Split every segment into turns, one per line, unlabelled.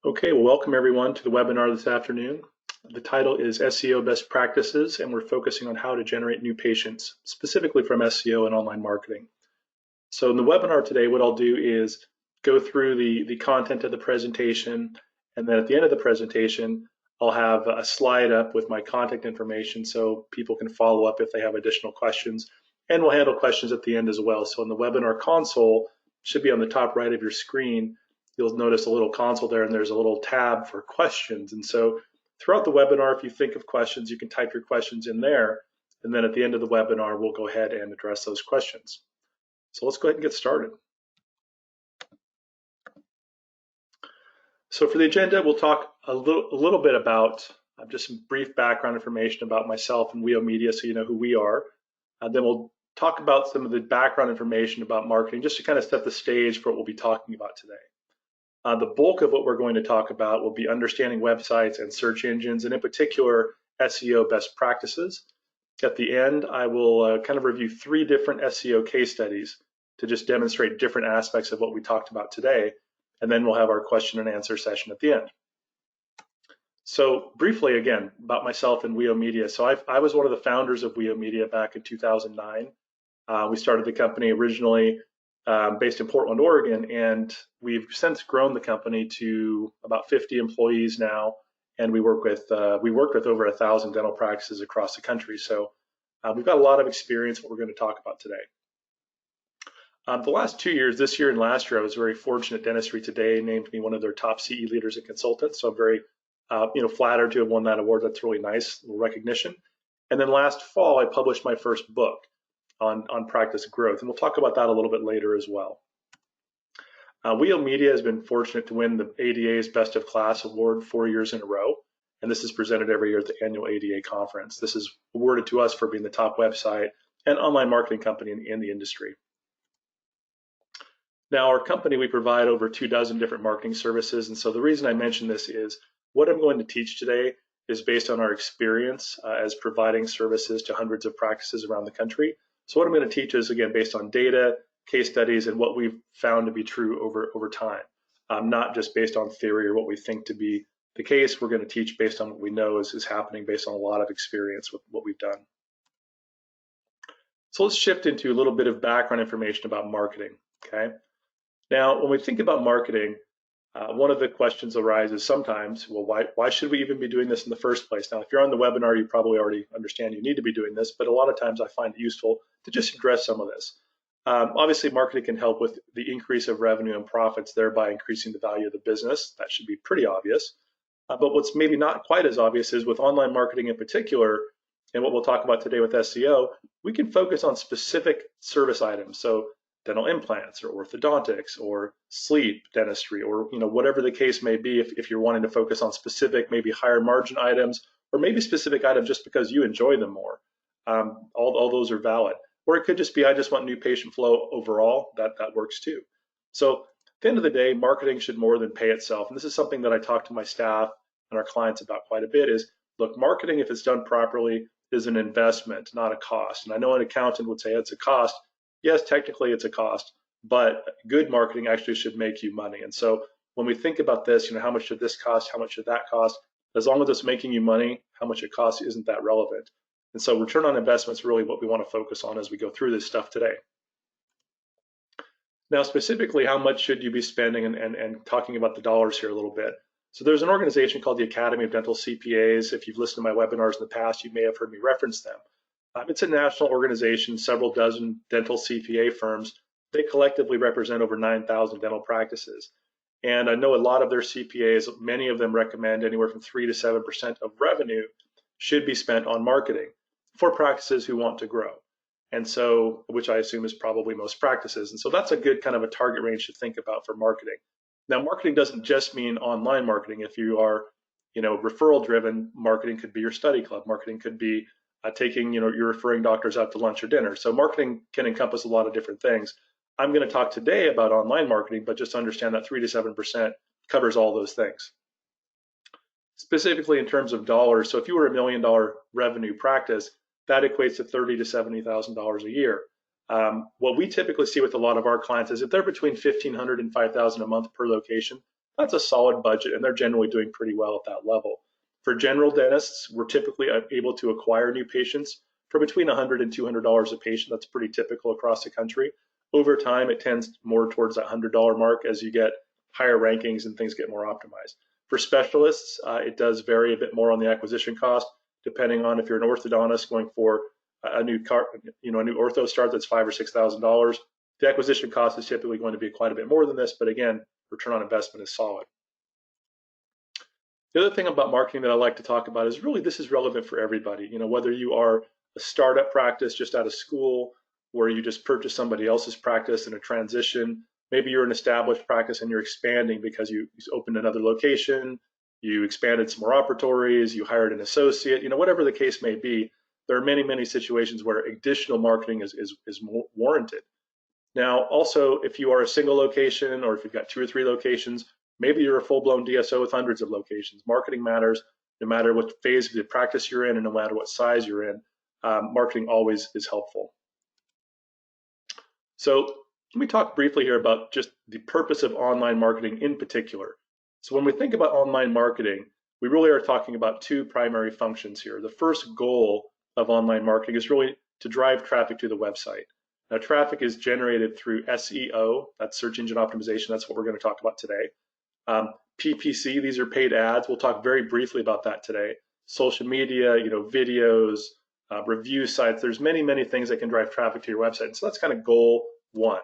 Okay, well, welcome everyone to the webinar this afternoon. The title is SEO Best Practices, and we're focusing on how to generate new patients, specifically from SEO and online marketing. So in the webinar today, what I'll do is go through the content of the presentation, and then at the end of the presentation, I'll have a slide up with my contact information so people can follow up if they have additional questions, and we'll handle questions at the end as well. So in the webinar console, should be on the top right of your screen, you'll notice a little console there, and there's a little tab for questions. And so throughout the webinar, if you think of questions, you can type your questions in there, and then at the end of the webinar, we'll go ahead and address those questions. So let's go ahead and get started. So for the agenda, we'll talk a little bit about just some brief background information about myself and WEO Media, so you know who we are. Then we'll talk about some of the background information about marketing, just to kind of set the stage for what we'll be talking about today. The bulk of what we're going to talk about will be understanding websites and search engines, and in particular, SEO best practices. At the end, I will kind of review 3 different SEO case studies to just demonstrate different aspects of what we talked about today, and then we'll have our question and answer session at the end. So briefly, again, about myself and WEO Media. So I was one of the founders of WEO Media back in 2009. We started the company originally based in Portland, Oregon, and we've since grown the company to about 50 employees now, and we worked with over 1,000 dental practices across the country. So we've got a lot of experience. What we're going to talk about today. The last 2 years, this year and last year, I was very fortunate. Dentistry Today named me one of their top CE leaders and consultants. So I'm very flattered to have won that award. That's really nice, little recognition. And then last fall, I published my first book on practice growth, and we'll talk about that a little bit later as well. WEO Media has been fortunate to win the ADA's Best of Class award 4 years in a row, and this is presented every year at the annual ADA conference. This is awarded to us for being the top website and online marketing company in the industry. Now, our company, we provide over 24 different marketing services, and so the reason I mention this is what I'm going to teach today is based on our experience as providing services to hundreds of practices around the country. So what I'm going to teach is, again, based on data, case studies, and what we've found to be true over time, not just based on theory or what we think to be the case. We're going to teach based on what we know is happening based on a lot of experience with what we've done. So let's shift into a little bit of background information about marketing, okay? Now, when we think about marketing, one of the questions arises sometimes, well, why should we even be doing this in the first place? Now, if you're on the webinar, you probably already understand you need to be doing this, but a lot of times I find it useful to just address some of this. Obviously, marketing can help with the increase of revenue and profits, thereby increasing the value of the business. That should be pretty obvious. But what's maybe not quite as obvious is with online marketing in particular, and what we'll talk about today with SEO, we can focus on specific service items. So dental implants or orthodontics or sleep dentistry or whatever the case may be, if you're wanting to focus on specific, maybe higher margin items, or maybe specific items just because you enjoy them more. All those are valid. Or it could just be, I just want new patient flow overall. That works too. So at the end of the day, marketing should more than pay itself. And this is something that I talk to my staff and our clients about quite a bit is, look, marketing, if it's done properly, is an investment, not a cost. And I know an accountant would say it's a cost. Yes, technically it's a cost, but good marketing actually should make you money. And so when we think about this, how much should this cost? How much should that cost? As long as it's making you money, how much it costs isn't that relevant. And so return on investment is really what we want to focus on as we go through this stuff today. Now, specifically, how much should you be spending and talking about the dollars here a little bit. So there's an organization called the Academy of Dental CPAs. If you've listened to my webinars in the past, you may have heard me reference them. It's a national organization, several dozen dental CPA firms. They collectively represent over 9,000 dental practices. And I know a lot of their CPAs, many of them recommend anywhere from 3 to 7% of revenue should be spent on marketing for practices who want to grow. And so, which I assume is probably most practices. And so that's a good kind of a target range to think about for marketing. Now, marketing doesn't just mean online marketing. If you are, referral driven, marketing could be your study club. Marketing could be taking, you're referring doctors out to lunch or dinner. So marketing can encompass a lot of different things. I'm going to talk today about online marketing, but just understand that 3 to 7% covers all those things. Specifically in terms of dollars, so if you were $1 million revenue practice, that equates to $30,000 to $70,000 a year. What we typically see with a lot of our clients is if they're between $1,500 and $5,000 a month per location, that's a solid budget, and they're generally doing pretty well at that level. For general dentists, we're typically able to acquire new patients for between $100 and $200 a patient. That's pretty typical across the country. Over time, it tends more towards that $100 mark as you get higher rankings and things get more optimized. For specialists, it does vary a bit more on the acquisition cost, depending on if you're an orthodontist going for a new ortho start that's $5,000 or $6,000. The acquisition cost is typically going to be quite a bit more than this, but again, return on investment is solid. The other thing about marketing that I like to talk about is really this is relevant for everybody. Whether you are a startup practice just out of school, where you just purchase somebody else's practice in a transition, maybe you're an established practice and you're expanding because you opened another location, you expanded some more operatories, you hired an associate, whatever the case may be, there are many, many situations where additional marketing is more warranted. Now, also, if you are a single location or if you've got 2 or 3 locations, maybe you're a full-blown DSO with hundreds of locations. Marketing matters no matter what phase of the practice you're in and no matter what size you're in. Marketing always is helpful. So let me talk briefly here about just the purpose of online marketing in particular. So when we think about online marketing, we really are talking about 2 primary functions here. The first goal of online marketing is really to drive traffic to the website. Now, traffic is generated through SEO, that's search engine optimization. That's what we're going to talk about today. PPC, these are paid ads. We'll talk very briefly about that today. Social media, videos, review sites. There's many, many things that can drive traffic to your website. And so that's kind of goal 1.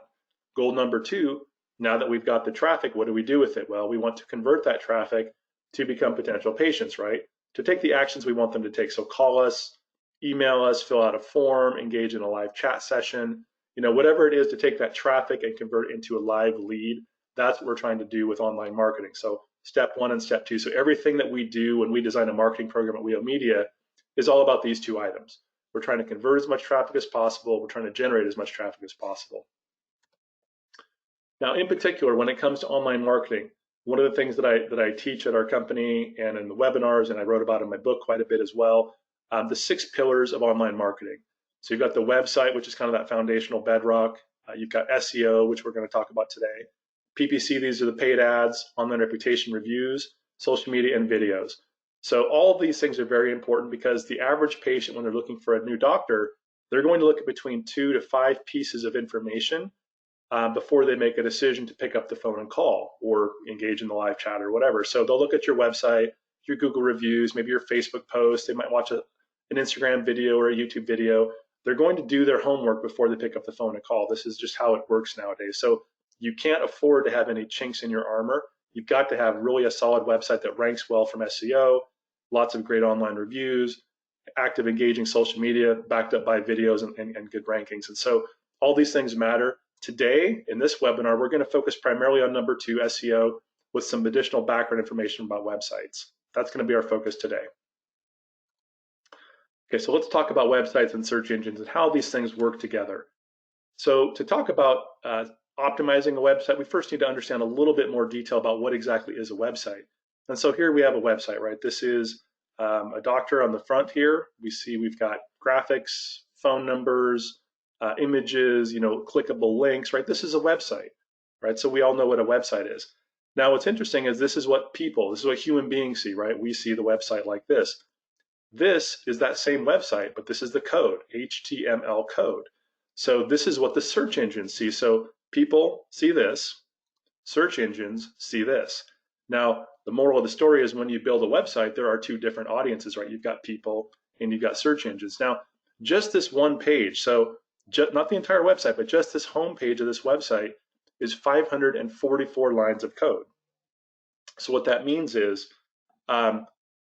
Goal number 2, now that we've got the traffic, what do we do with it? Well, we want to convert that traffic to become potential patients, right? To take the actions we want them to take. So call us, email us, fill out a form, engage in a live chat session, whatever it is to take that traffic and convert it into a live lead. That's what we're trying to do with online marketing. So step 1 and step 2. So everything that we do when we design a marketing program at WEO Media is all about these 2 items. We're trying to convert as much traffic as possible. We're trying to generate as much traffic as possible. Now, in particular, when it comes to online marketing, one of the things that I teach at our company and in the webinars, and I wrote about in my book quite a bit as well, the 6 pillars of online marketing. So you've got the website, which is kind of that foundational bedrock. You've got SEO, which we're going to talk about today. PPC, these are the paid ads, online reputation reviews, social media, and videos. So all of these things are very important because the average patient, when they're looking for a new doctor, they're going to look at between 2 to 5 pieces of information before they make a decision to pick up the phone and call or engage in the live chat or whatever. So they'll look at your website, your Google reviews, maybe your Facebook post. They might watch an Instagram video or a YouTube video. They're going to do their homework before they pick up the phone and call. This is just how it works nowadays. So you can't afford to have any chinks in your armor. You've got to have really a solid website that ranks well from SEO, lots of great online reviews, active engaging social media backed up by videos and good rankings. And so all these things matter. Today, in this webinar, we're going to focus primarily on number 2, SEO, with some additional background information about websites. That's going to be our focus today. Okay, so let's talk about websites and search engines and how these things work together. So to talk about optimizing a website, we first need to understand a little bit more detail about what exactly is a website. And so here we have a website, right? This is a doctor on the front here. We see we've got graphics, phone numbers, images, clickable links, right? This is a website, right? So we all know what a website is. Now, what's interesting is this is what human beings see, right? We see the website like this. This is that same website, but this is the code, HTML code. So this is what the search engines see. So people see this, search engines see this. Now, the moral of the story is when you build a website, there are 2 different audiences, right? You've got people and you've got search engines. Now, just this one page, so not the entire website, but just this home page of this website is 544 lines of code. So what that means is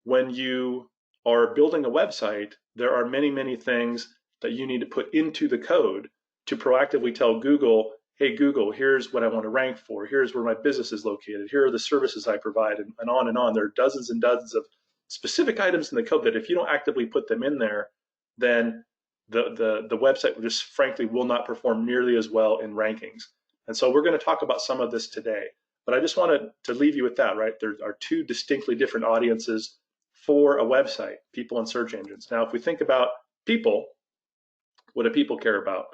when you are building a website, there are many, many things that you need to put into the code to proactively tell Google, hey, Google, here's what I want to rank for. Here's where my business is located. Here are the services I provide, and on and on. There are dozens and dozens of specific items in the code that if you don't actively put them in there, then the website just frankly will not perform nearly as well in rankings. And so we're going to talk about some of this today. But I just wanted to leave you with that, right? There are 2 distinctly different audiences for a website, people and search engines. Now, if we think about people, what do people care about?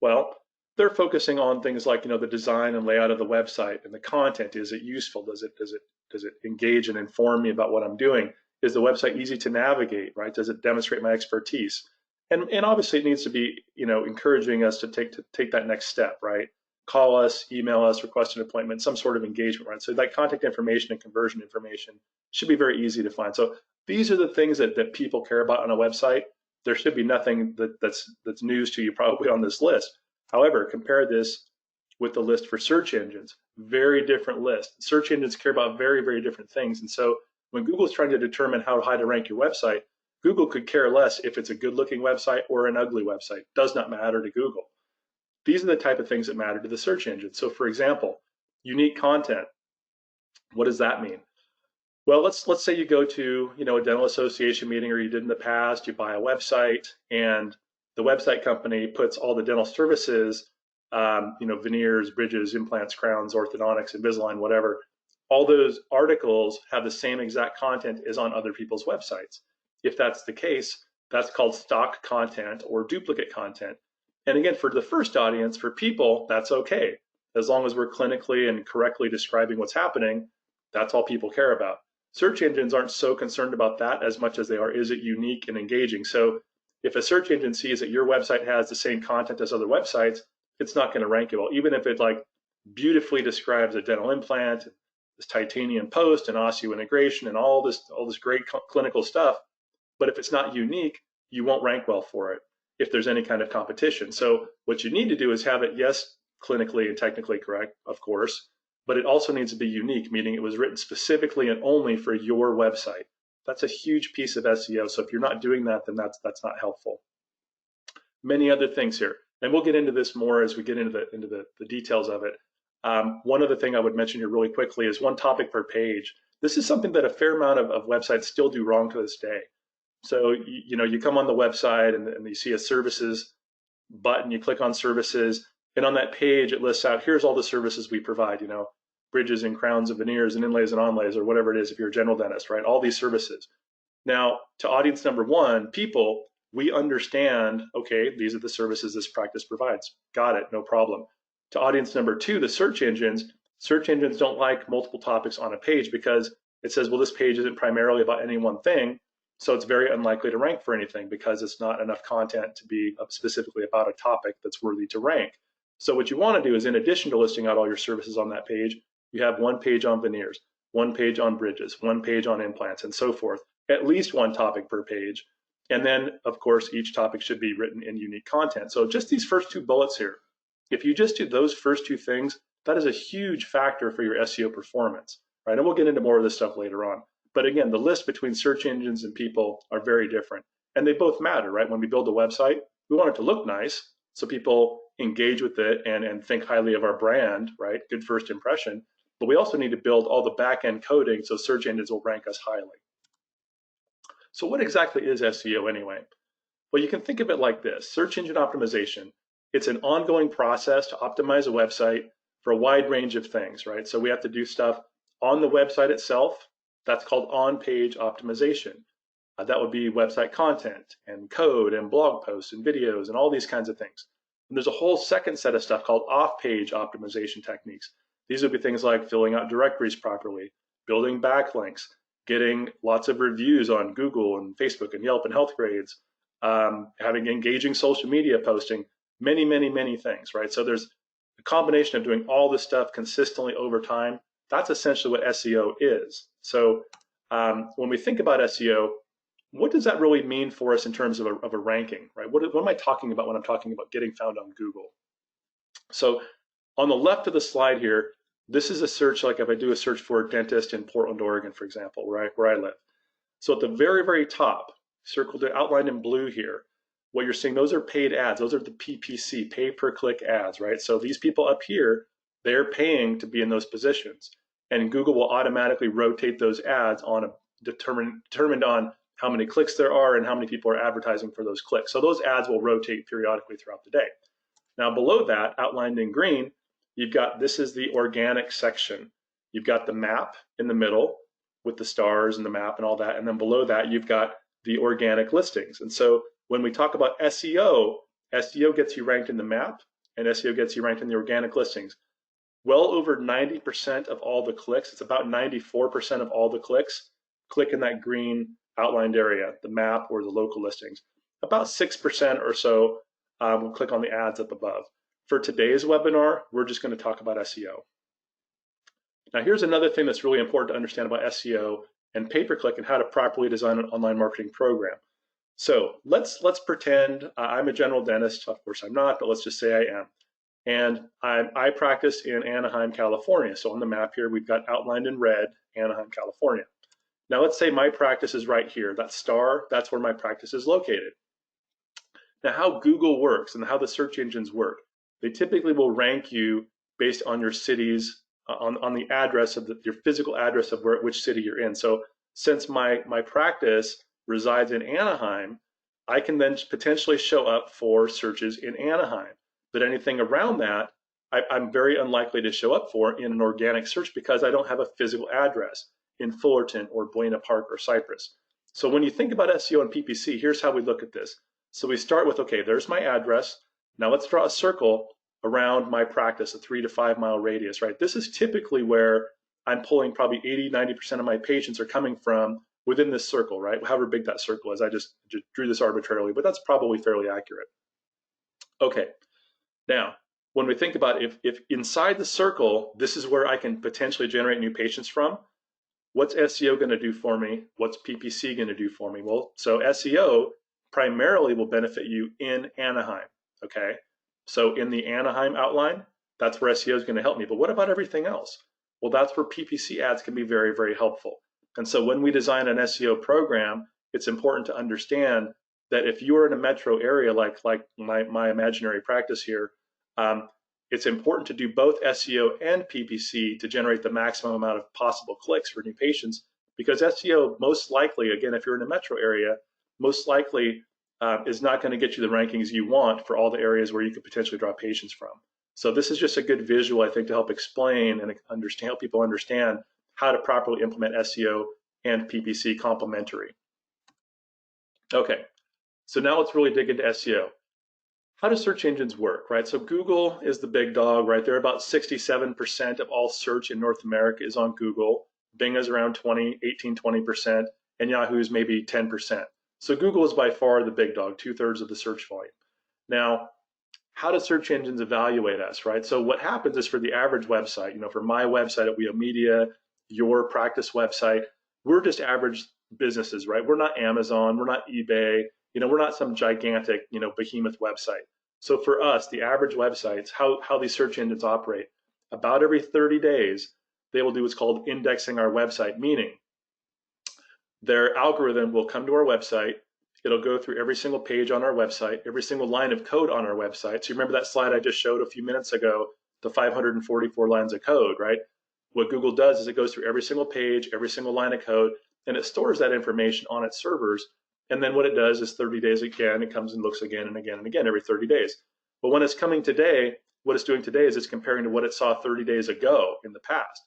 Well, they're focusing on things like, the design and layout of the website and the content. Is it useful? Does it engage and inform me about what I'm doing? Is the website easy to navigate, right? Does it demonstrate my expertise? And obviously it needs to be, encouraging us to take that next step, right? Call us, email us, request an appointment, some sort of engagement, right? So that contact information and conversion information should be very easy to find. So these are the things that people care about on a website. There should be nothing that's news to you probably on this list. However, compare this with the list for search engines. Very different list. Search engines care about very, very different things. And so when Google's trying to determine how high to rank your website, Google could care less if it's a good-looking website or an ugly website. Does not matter to Google. These are the type of things that matter to the search engine. So for example, unique content. What does that mean? Well, let's say you go to a dental association meeting, or you did in the past. You buy a website, and the website company puts all the dental services, veneers, bridges, implants, crowns, orthodontics, Invisalign, whatever. All those articles have the same exact content as on other people's websites. If that's the case, that's called stock content or duplicate content. And again, for the first audience, for people, that's okay. As long as we're clinically and correctly describing what's happening, that's all people care about. Search engines aren't so concerned about that as much as they are, is it unique and engaging? So if a search engine sees that your website has the same content as other websites, it's not going to rank it well, even if it beautifully describes a dental implant, this titanium post and osteo integration and all this great clinical stuff. But if it's not unique, you won't rank well for it if there's any kind of competition. So what you need to do is have it, yes, clinically and technically correct, of course, but it also needs to be unique, meaning it was written specifically and only for your website. That's a huge piece of SEO. So if you're not doing that, then that's not helpful. Many other things here, and we'll get into this more as we get into the details of it. One other thing I would mention here really quickly is one topic per page. This is something that a fair amount of websites still do wrong to this day. So, you come on the website and you see a services button, you click on services, and on that page it lists out, here's all the services we provide, bridges and crowns and veneers and inlays and onlays, or whatever it is if you're a general dentist, right? All these services. Now, to audience number one, people, we understand, okay, these are the services this practice provides. Got it, no problem. To audience number two, the search engines don't like multiple topics on a page because it says, well, this page isn't primarily about any one thing. So it's very unlikely to rank for anything because it's not enough content to be specifically about a topic that's worthy to rank. So what you want to do is, in addition to listing out all your services on that page, you have one page on veneers, one page on bridges, one page on implants, and so forth. At least one topic per page. And then, of course, each topic should be written in unique content. So just these first two bullets here, if you just do those first two things, that is a huge factor for your SEO performance, right? And we'll get into more of this stuff later on. But again, the list between search engines and people are very different. And they both matter, right? When we build a website, we want it to look nice so people engage with it and think highly of our brand, right? Good first impression. But we also need to build all the back-end coding so search engines will rank us highly. So what exactly is SEO anyway? Well, you can think of it like this. Search engine optimization, it's an ongoing process to optimize a website for a wide range of things, right? So we have to do stuff on the website itself. That's called on-page optimization. That would be website content and code and blog posts and videos and all these kinds of things. And there's a whole second set of stuff called off-page optimization techniques. These would be things like filling out directories properly, building backlinks, getting lots of reviews on Google and Facebook and Yelp and health grades, having engaging social media posting, many, many, many things, right? So there's a combination of doing all this stuff consistently over time. That's essentially what SEO is. So when we think about SEO, what does that really mean for us in terms of a ranking, right? What am I talking about when I'm talking about getting found on Google? So on the left of the slide here, this is a search, like if I do a search for a dentist in Portland, Oregon, for example, where I live. So at the very, very top, circled, outlined in blue here, what you're seeing, those are paid ads. Those are the PPC, pay per click ads, right? So these people up here, they're paying to be in those positions. And Google will automatically rotate those ads on a determined on how many clicks there are and how many people are advertising for those clicks. So those ads will rotate periodically throughout the day. Now below that, outlined in green, you've got, this is the organic section. You've got the map in the middle with the stars and the map and all that. And then below that, you've got the organic listings. And so when we talk about SEO, SEO gets you ranked in the map, and SEO gets you ranked in the organic listings. Well over 90% of all the clicks, it's about 94% of all the clicks, click in that green outlined area, the map or the local listings. About 6% or so will click on the ads up above. For today's webinar, we're just going to talk about SEO. Now, here's another thing that's really important to understand about SEO and pay-per-click and how to properly design an online marketing program. So let's pretend I'm a general dentist. Of course, I'm not, but let's just say I am. And I practice in Anaheim, California. So on the map here, we've got outlined in red, Anaheim, California. Now, let's say my practice is right here. That star, that's where my practice is located. Now, how Google works and how the search engines work, they typically will rank you based on your city's on the address of your physical address of which city you're in. So since my practice resides in Anaheim, I can then potentially show up for searches in Anaheim. But anything around that, I'm very unlikely to show up for in an organic search because I don't have a physical address in Fullerton or Buena Park or Cypress. So when you think about SEO and PPC, here's how we look at this. So we start with, okay, there's my address. Now let's draw a circle around my practice, a 3 to 5 mile radius, right? This is typically where I'm pulling probably 80–90% of my patients are coming from within this circle, right? However big that circle is. I just drew this arbitrarily, but that's probably fairly accurate. Okay, now when we think about if inside the circle, this is where I can potentially generate new patients from, what's SEO going to do for me? What's PPC going to do for me? Well, so SEO primarily will benefit you in Anaheim, okay? So in the Anaheim outline, that's where SEO is going to help me. But what about everything else? Well, that's where PPC ads can be very, very helpful. And so when we design an SEO program, it's important to understand that if you are in a metro area like my imaginary practice here, it's important to do both SEO and PPC to generate the maximum amount of possible clicks for new patients, because SEO most likely, again, if you're in a metro area, most likely is not going to get you the rankings you want for all the areas where you could potentially draw patients from. So this is just a good visual, I think, to help explain and help people understand how to properly implement SEO and PPC complementary. Okay, so now let's really dig into SEO. How do search engines work, right? So Google is the big dog, right? They're about 67% of all search in North America is on Google. Bing is around 18–20%, and Yahoo's maybe 10%. So Google is by far the big dog, 2/3 of the search volume. Now, how do search engines evaluate us, right? So what happens is for the average website, for my website at WEO Media, your practice website, we're just average businesses, right? We're not Amazon, we're not eBay, we're not some gigantic, behemoth website. So for us, the average websites, how these search engines operate, about every 30 days, they will do what's called indexing our website, meaning their algorithm will come to our website. It'll go through every single page on our website, every single line of code on our website. So you remember that slide I just showed a few minutes ago, the 544 lines of code, right? What Google does is it goes through every single page, every single line of code, and it stores that information on its servers. And then what it does is 30 days again, it comes and looks again and again and again every 30 days. But when it's coming today, what it's doing today is it's comparing to what it saw 30 days ago in the past.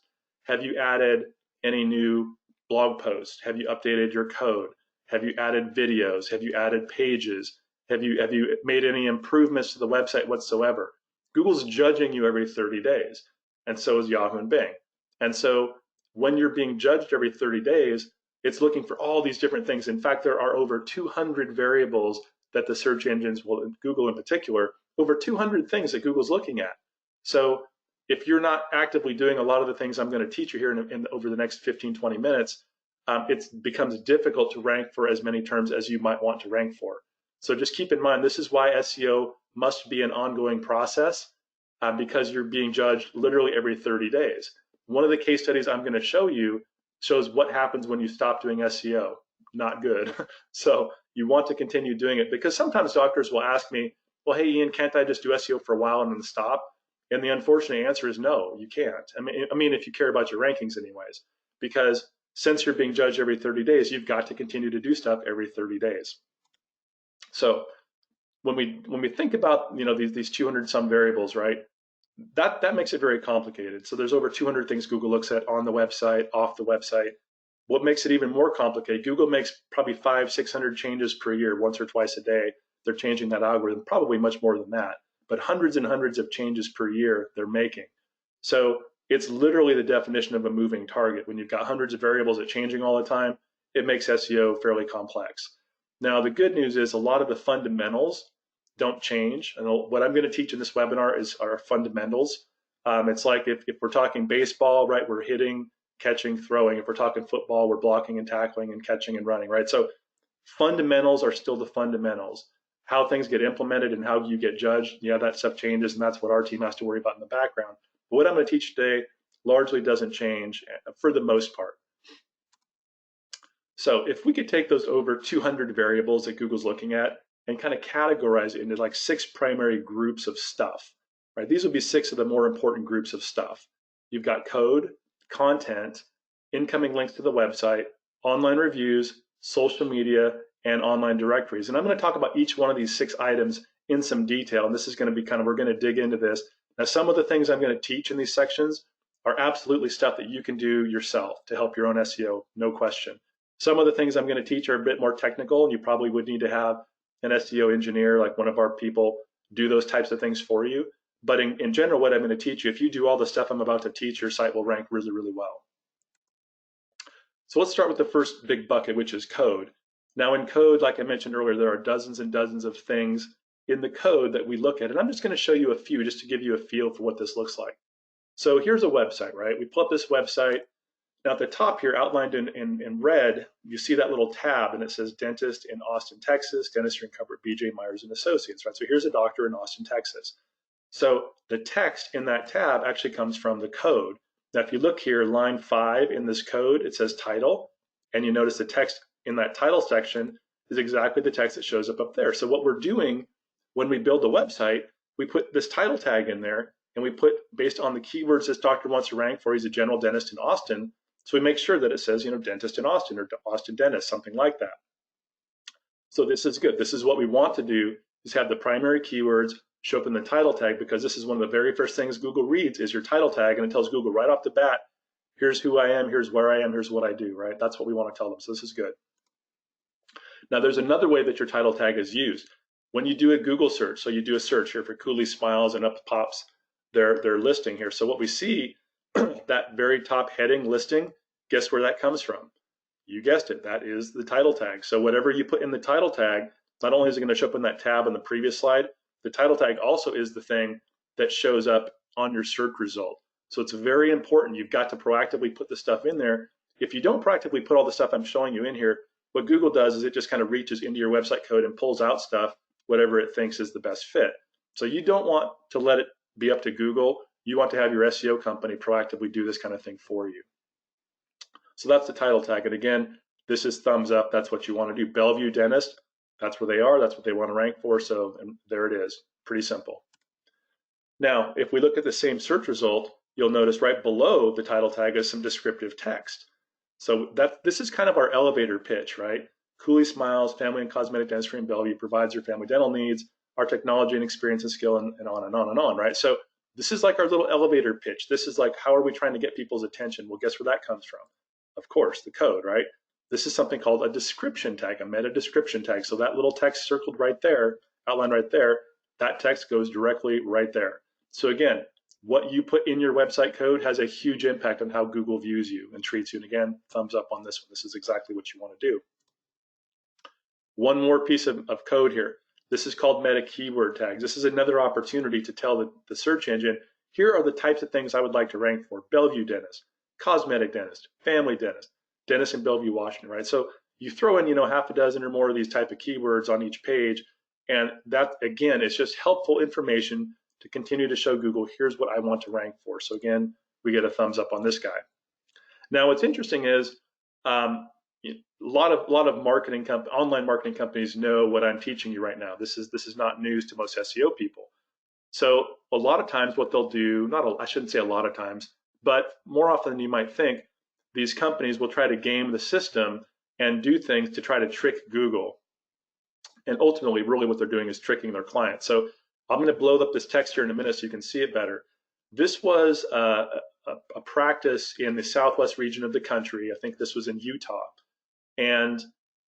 Have you added any new blog posts? Have you updated your code? Have you added videos? Have you added pages? Have you made any improvements to the website whatsoever? Google's judging you every 30 days, and so is Yahoo and Bing. And so when you're being judged every 30 days, it's looking for all these different things. In fact, there are over 200 variables that the search engines will, Google in particular, over 200 things that Google's looking at. So if you're not actively doing a lot of the things I'm going to teach you here over the next 15–20 minutes, it becomes difficult to rank for as many terms as you might want to rank for. So just keep in mind, this is why SEO must be an ongoing process, because you're being judged literally every 30 days. One of the case studies I'm going to show you shows what happens when you stop doing SEO. Not good. So you want to continue doing it, because sometimes doctors will ask me, well, hey, Ian, can't I just do SEO for a while and then stop? And the unfortunate answer is no, you can't. I mean, if you care about your rankings anyways, because since you're being judged every 30 days, you've got to continue to do stuff every 30 days. So when we think about these 200 some variables, right, that makes it very complicated. So there's over 200 things Google looks at on the website, off the website. What makes it even more complicated, Google makes probably 500–600 changes per year, once or twice a day. They're changing that algorithm, probably much more than that. but hundreds and hundreds of changes per year they're making. So it's literally the definition of a moving target. When you've got hundreds of variables that are changing all the time, it makes SEO fairly complex. Now, the good news is a lot of the fundamentals don't change. And what I'm going to teach in this webinar are fundamentals. It's like if we're talking baseball, right, we're hitting, catching, throwing. If we're talking football, we're blocking and tackling and catching and running, right? So fundamentals are still the fundamentals. How things get implemented and how you get judged, yeah, that stuff changes, and that's what our team has to worry about in the background. But what I'm going to teach today largely doesn't change for the most part. So if we could take those over 200 variables that Google's looking at and kind of categorize it into like 6 primary groups of stuff, right? These would be 6 of the more important groups of stuff. You've got code, content, incoming links to the website, online reviews, social media, and online directories. And I'm going to talk about each one of these 6 items in some detail. And this is going to be we're going to dig into this. Now, some of the things I'm going to teach in these sections are absolutely stuff that you can do yourself to help your own SEO, no question. Some of the things I'm going to teach are a bit more technical, and you probably would need to have an SEO engineer, like one of our people, do those types of things for you. But in general, what I'm going to teach you, if you do all the stuff I'm about to teach, your site will rank really, really well. So let's start with the first big bucket, which is code. Now in code, like I mentioned earlier, there are dozens and dozens of things in the code that we look at. And I'm just going to show you a few just to give you a feel for what this looks like. So here's a website, right? We pull up this website. Now at the top here, outlined in red, you see that little tab, and it says dentist in Austin, Texas, dentistry and comfort BJ Myers and Associates, right? So here's a doctor in Austin, Texas. So the text in that tab actually comes from the code. Now if you look here, line 5 in this code, it says title, and you notice the text in that title section is exactly the text that shows up there. So what we're doing when we build the website, we put this title tag in there, and we put, based on the keywords this doctor wants to rank for, he's a general dentist in Austin, so we make sure that it says, dentist in Austin or Austin dentist, something like that. So this is good. This is what we want to do, is have the primary keywords show up in the title tag, because this is one of the very first things Google reads is your title tag, and it tells Google right off the bat, here's who I am, here's where I am, here's what I do, right? That's what we want to tell them, so this is good. Now there's another way that your title tag is used. When you do a Google search, so you do a search here for Cooley Smiles, and up pops their listing here. So what we see, that very top heading listing, guess where that comes from? You guessed it, that is the title tag. So whatever you put in the title tag, not only is it going to show up in that tab on the previous slide, the title tag also is the thing that shows up on your search result. So it's very important. You've got to proactively put the stuff in there. If you don't proactively put all the stuff I'm showing you in here, what Google does is it just kind of reaches into your website code and pulls out stuff, whatever it thinks is the best fit. So you don't want to let it be up to Google. You want to have your SEO company proactively do this kind of thing for you. So that's the title tag. And again, this is thumbs up. That's what you want to do. Bellevue Dentist, that's where they are. That's what they want to rank for. So and there it is. Pretty simple. Now, if we look at the same search result, you'll notice right below the title tag is some descriptive text. So this is kind of our elevator pitch, right? Cooley Smiles, Family and Cosmetic Dentistry in Bellevue provides your family dental needs, our technology and experience and skill, and on and on and on, right? So this is like our little elevator pitch. This is like, how are we trying to get people's attention? Well, guess where that comes from? Of course, the code, right? This is something called a description tag, a meta description tag. So that little text circled right there, outlined right there, that text goes directly right there. So again, what you put in your website code has a huge impact on how Google views you and treats you. And again, thumbs up on this one. This is exactly what you want to do. One more piece of code here. This is called meta keyword tags. This is another opportunity to tell the search engine, here are the types of things I would like to rank for. Bellevue Dentist, Cosmetic Dentist, Family Dentist, Dentist in Bellevue, Washington, right? So you throw in, half a dozen or more of these type of keywords on each page. And that, again, is just helpful information to continue to show Google, here's what I want to rank for. So again, we get a thumbs up on this guy. Now, what's interesting is a lot of online marketing companies know what I'm teaching you right now. This is not news to most SEO people. So a lot of times what they'll do, I shouldn't say a lot of times, but more often than you might think, these companies will try to game the system and do things to try to trick Google. And ultimately, really what they're doing is tricking their clients. So I'm going to blow up this text here in a minute so you can see it better. This was a practice in the southwest region of the country. I think this was in Utah. And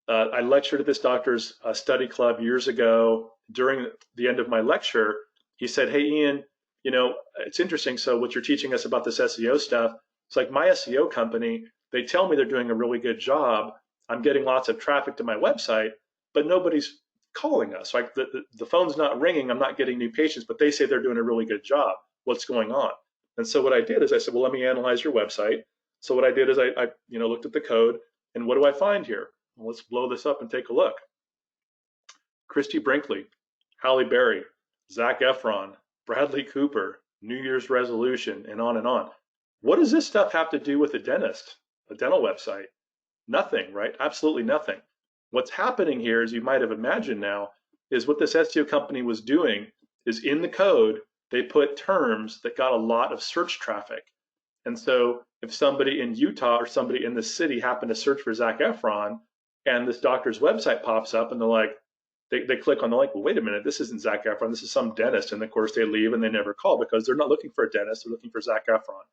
I lectured at this doctor's study club years ago. During the end of my lecture, he said, hey, Ian, it's interesting. So what you're teaching us about this SEO stuff, it's like my SEO company, they tell me they're doing a really good job. I'm getting lots of traffic to my website, but nobody's calling us. Like the phone's not ringing. I'm not getting new patients, but they say they're doing a really good job. What's going on? And so what I did is I said, well, let me analyze your website. So what I did is I looked at the code, and what do I find here? Well, let's blow this up and take a look. Christy Brinkley, Halle Berry, Zac Efron, Bradley Cooper, New Year's resolution, and on and on. What does this stuff have to do with a dentist, a dental website? Nothing, right? Absolutely nothing. What's happening here, as you might have imagined now, is what this SEO company was doing is in the code, they put terms that got a lot of search traffic. And so if somebody in Utah or somebody in the city happened to search for Zac Efron and this doctor's website pops up and they're like, they click on the link, well, wait a minute, this isn't Zac Efron, this is some dentist. And of course they leave and they never call because they're not looking for a dentist, they're looking for Zac Efron.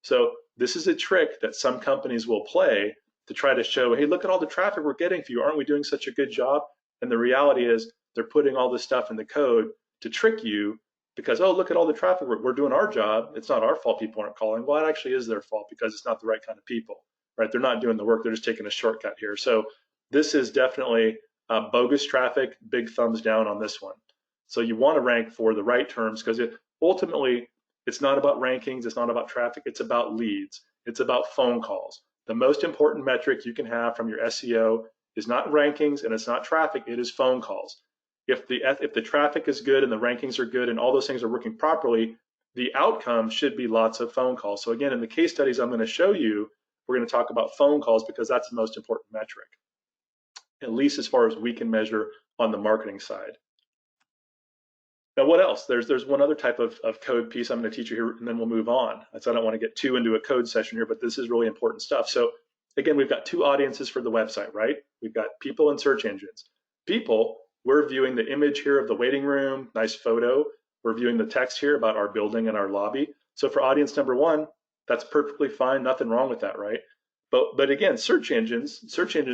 So this is a trick that some companies will play to try to show, hey, look at all the traffic we're getting for you. Aren't we doing such a good job? And the reality is they're putting all this stuff in the code to trick you because, oh, look at all the traffic. We're doing our job. It's not our fault people aren't calling. Well, it actually is their fault because it's not the right kind of people, right? They're not doing the work. They're just taking a shortcut here. So this is definitely bogus traffic. Big thumbs down on this one. So you want to rank for the right terms because ultimately it's not about rankings. It's not about traffic. It's about leads. It's about phone calls. The most important metric you can have from your SEO is not rankings and it's not traffic. It is phone calls. If the traffic is good and the rankings are good and all those things are working properly, the outcome should be lots of phone calls. So again, in the case studies I'm going to show you, we're going to talk about phone calls because that's the most important metric, at least as far as we can measure on the marketing side. Now, what else? There's one other type of code piece I'm going to teach you here, and then we'll move on. I don't want to get too into a code session here, but this is really important stuff. So again, we've got two audiences for the website, right? We've got people and search engines. People, we're viewing the image here of the waiting room, nice photo. We're viewing the text here about our building and our lobby. So for audience number one, that's perfectly fine, nothing wrong with that, right? But again, search engines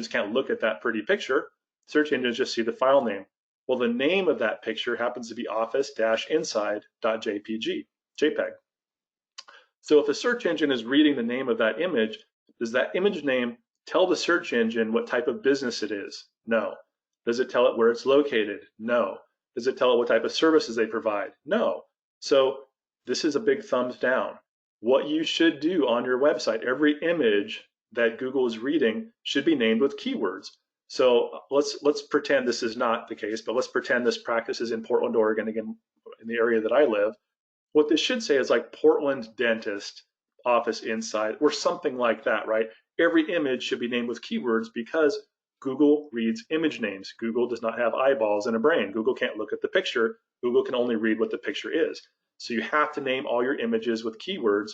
can't look at that pretty picture. Search engines just see the file name. Well, the name of that picture happens to be office-inside.jpg, JPEG. So if a search engine is reading the name of that image, does that image name tell the search engine what type of business it is? No. Does it tell it where it's located? No. Does it tell it what type of services they provide? No. So this is a big thumbs down. What you should do on your website, every image that Google is reading should be named with keywords. So let's pretend this is not the case, but let's pretend this practice is in Portland, Oregon, again, in the area that I live. What this should say is like Portland dentist, office inside, or something like that, right? Every image should be named with keywords because Google reads image names. Google does not have eyeballs and a brain. Google can't look at the picture. Google can only read what the picture is. So you have to name all your images with keywords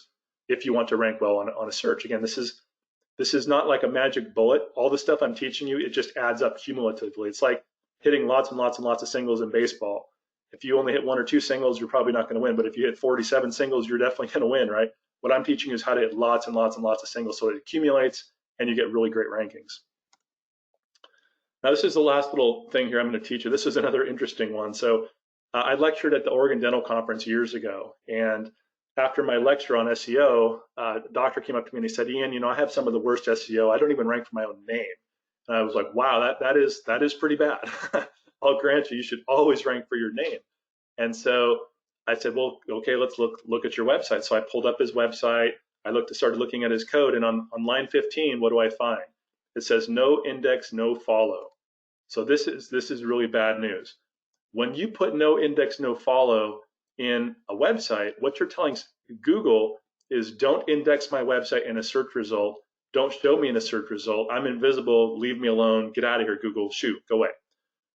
if you want to rank well on a search. Again, this is not like a magic bullet. All the stuff I'm teaching you, it just adds up cumulatively. It's like hitting lots and lots and lots of singles in baseball. If you only hit 1 or 2 singles, you're probably not going to win. But if you hit 47 singles, you're definitely going to win, right? What I'm teaching you is how to hit lots and lots and lots of singles so it accumulates and you get really great rankings. Now, this is the last little thing here I'm going to teach you. This is another interesting one. So I lectured at the Oregon Dental Conference years ago. And after my lecture on SEO, a doctor came up to me and he said, Ian, I have some of the worst SEO. I don't even rank for my own name. And I was like, wow, that is pretty bad. I'll grant you should always rank for your name. And so I said, well, okay, let's look at your website. So I pulled up his website. I started looking at his code. And on line 15, what do I find? It says no index, no follow. So this is really bad news. When you put no index, no follow in a website, what you're telling Google is don't index my website in a search result. Don't show me in a search result. I'm invisible. Leave me alone. Get out of here, Google. Shoot, go away.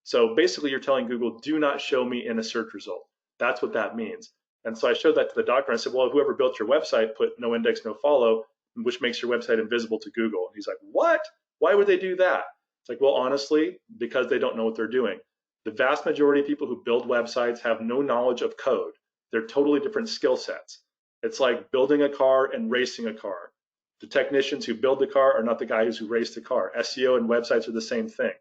So basically you're telling Google, do not show me in a search result. That's what that means. And so I showed that to the doctor. And I said, well, whoever built your website put no index, no follow, which makes your website invisible to Google. And he's like, what? Why would they do that? It's like, well, honestly, because they don't know what they're doing. The vast majority of people who build websites have no knowledge of code. They're totally different skill sets. It's like building a car and racing a car. The technicians who build the car are not the guys who race the car. SEO and websites are the same thing.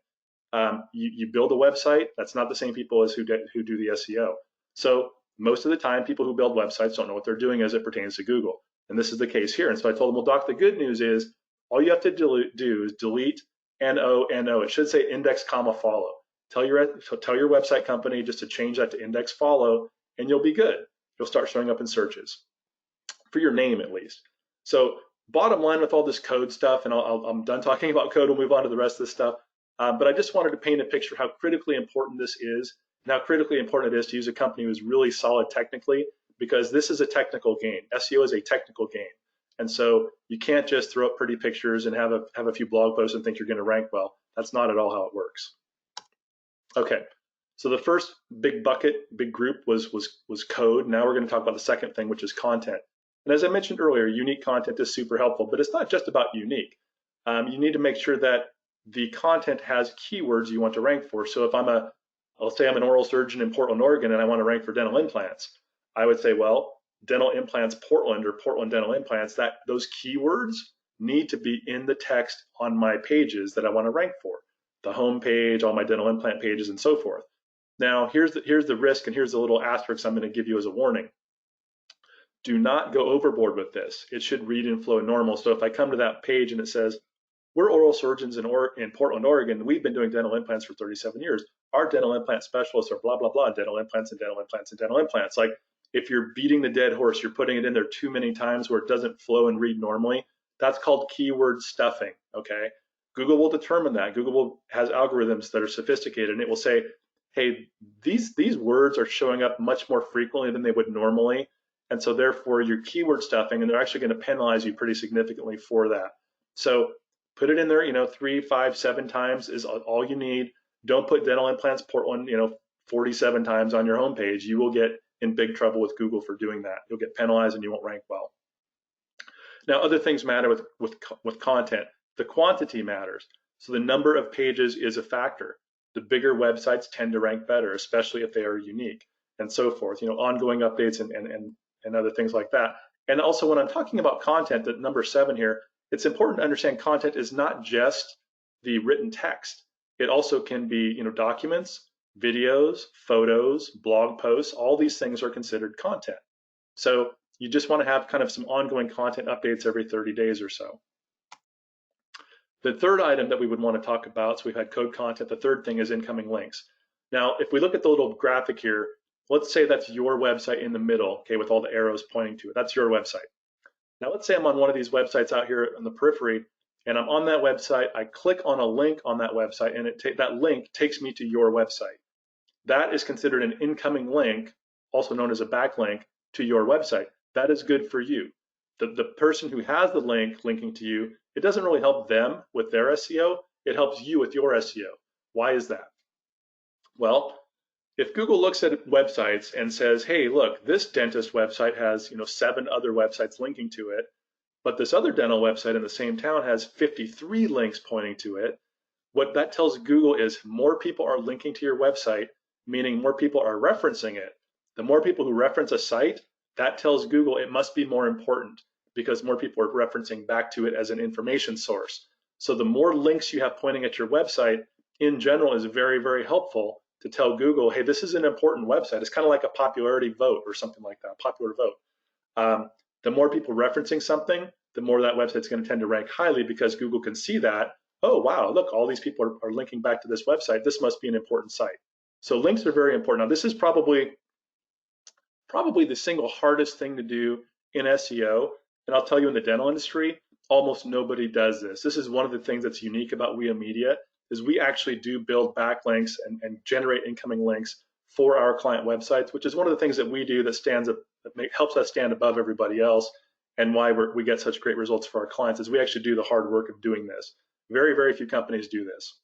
You build a website, that's not the same people as who do the SEO. So most of the time, people who build websites don't know what they're doing as it pertains to Google. And this is the case here. And so I told them, well, Doc, the good news is all you have to do is delete NO. It should say index, comma, follow. Tell your website company just to change that to index follow, and you'll be good. You'll start showing up in searches for your name at least. So bottom line with all this code stuff, and I'm done talking about code, we'll move on to the rest of the stuff. But I just wanted to paint a picture how critically important this is, and how critically important it is to use a company who's really solid technically, because this is a technical game. SEO is a technical game. And so you can't just throw up pretty pictures and have a few blog posts and think you're going to rank well. That's not at all how it works. Okay, so the first big bucket, big group was code. Now we're going to talk about the second thing, which is content. And as I mentioned earlier, unique content is super helpful, but it's not just about unique. You need to make sure that the content has keywords you want to rank for. So if let's say I'm an oral surgeon in Portland, Oregon, and I want to rank for dental implants, I would say, well, dental implants Portland or Portland dental implants, those keywords need to be in the text on my pages that I want to rank for. The home page, all my dental implant pages, and so forth. Now, here's the risk, and here's the little asterisk I'm going to give you as a warning. Do not go overboard with this. It should read and flow normal. So if I come to that page and it says, we're oral surgeons in Portland, Oregon, we've been doing dental implants for 37 years. Our dental implant specialists are blah, blah, blah, dental implants and dental implants and dental implants. Like, if you're beating the dead horse, you're putting it in there too many times where it doesn't flow and read normally, that's called keyword stuffing, okay? Google will determine that. Google has algorithms that are sophisticated, and it will say, hey, these words are showing up much more frequently than they would normally, and so therefore you're keyword stuffing, and they're actually going to penalize you pretty significantly for that. So put it in there, 3, 5, 7 times is all you need. Don't put dental implants Portland, 47 times on your homepage. You will get in big trouble with Google for doing that. You'll get penalized and you won't rank well. Now, other things matter with content. The quantity matters. So the number of pages is a factor. The bigger websites tend to rank better, especially if they are unique and so forth. Ongoing updates and other things like that. And also, when I'm talking about content, at number 7 here, it's important to understand content is not just the written text. It also can be, documents, videos, photos, blog posts. All these things are considered content. So you just want to have kind of some ongoing content updates every 30 days or so. The third item that we would want to talk about, so we've had code content, the third thing is incoming links. Now, if we look at the little graphic here, let's say that's your website in the middle, okay, with all the arrows pointing to it. That's your website. Now, let's say I'm on one of these websites out here on the periphery, and I'm on that website. I click on a link on that website, and that link takes me to your website. That is considered an incoming link, also known as a backlink, to your website. That is good for you. The person who has the link linking to you, it doesn't really help them with their SEO. It helps you with your SEO. Why is that? Well, if Google looks at websites and says, hey, look, this dentist website has 7 other websites linking to it, but this other dental website in the same town has 53 links pointing to it, what that tells Google is more people are linking to your website, meaning more people are referencing it. The more people who reference a site, that tells Google it must be more important because more people are referencing back to it as an information source. So the more links you have pointing at your website in general is very, very helpful to tell Google, hey, this is an important website. It's kind of like a popularity vote or something like that, a popular vote. The more people referencing something, the more that website's going to tend to rank highly because Google can see that, oh, wow, look, all these people are linking back to this website. This must be an important site. So links are very important. Now, this is probably the single hardest thing to do in SEO. And I'll tell you, in the dental industry, almost nobody does this. This is one of the things that's unique about WEO Media is we actually do build backlinks and generate incoming links for our client websites, which is one of the things that we do that helps us stand above everybody else, and why we get such great results for our clients is we actually do the hard work of doing this. Very, very few companies do this.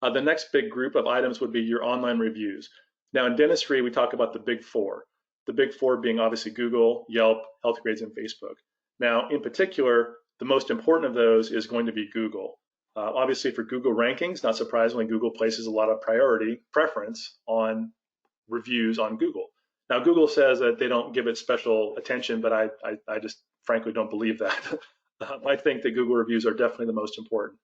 The next big group of items would be your online reviews. Now, in dentistry, we talk about the big 4. The big 4 being obviously Google, Yelp, Healthgrades, and Facebook. Now, in particular, the most important of those is going to be Google. Obviously, for Google rankings, not surprisingly, Google places a lot of preference on reviews on Google. Now, Google says that they don't give it special attention, but I just frankly don't believe that. I think that Google reviews are definitely the most important.